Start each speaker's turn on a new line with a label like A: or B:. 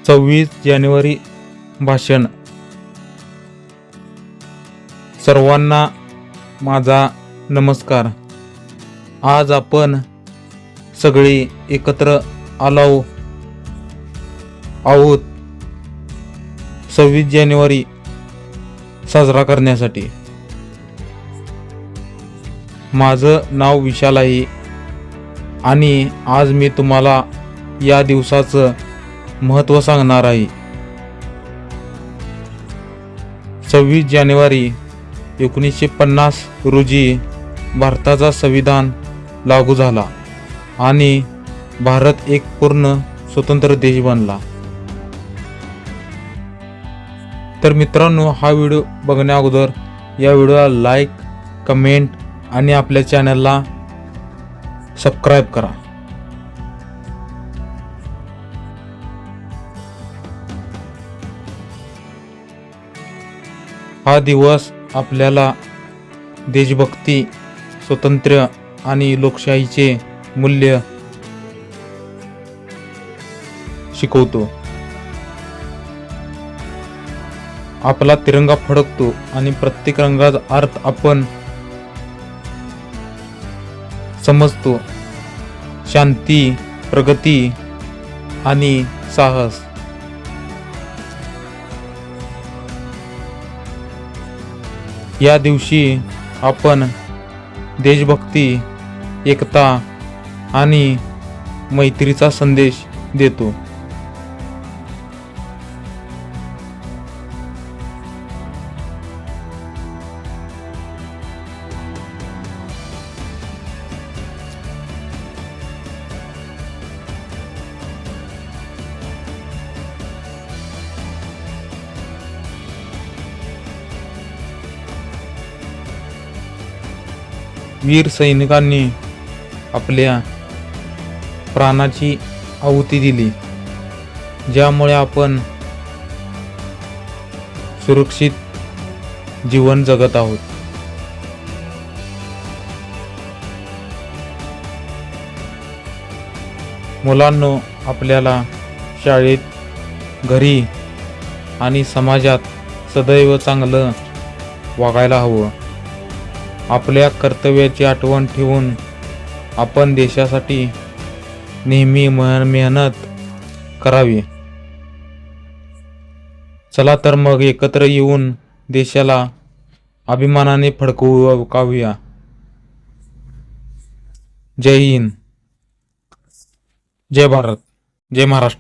A: 26 जानेवारी भाषण. सर्वांना माझा नमस्कार. आज आपण सगळे एकत्र आलो आहोत 26 जानेवारी साजरा करण्यासाठी. माझं नाव विशाल आहे आणि आज मी तुम्हाला या दिवसाचं महत्त्व सांगणार आहे. 26 जानेवारी 1950 रोजी भारताचा संविधान लागू झाला आणि भारत एक पूर्ण स्वतंत्र देश बनला. तर मित्रांनो, हा व्हिडिओ बघण्या अगोदर या व्हिडिओला लाईक, कमेंट आणि आपल्या चॅनलला सबस्क्राईब करा. हा दिवस आपल्याला देशभक्ती, स्वातंत्र्य आणि लोकशाहीचे मूल्य शिकवतो. आपला तिरंगा फडकतो आणि प्रत्येक रंगाचा अर्थ आपण समजतो. शांती, प्रगती आणि साहस. या दिवशी आपण देशभक्ती, एकता आणि मैत्रीचा संदेश देतो. वीर सैनिकांनी आपल्या प्राणाची आहुती दिली, ज्यामुळे आपण सुरक्षित जीवन जगत आहोत. मुलांनो, आपल्याला शाळेत, घरी आणि समाजात सदैव चांगलं वागायला हवं. आपल्या कर्तव्याची आठवण ठेवून आपण देशासाठी नेहमी मेहनत करावी. चला तर मग एकत्र येऊन देशाला अभिमानाने फडकवूया. जय हिंद, जय भारत, जय महाराष्ट्र.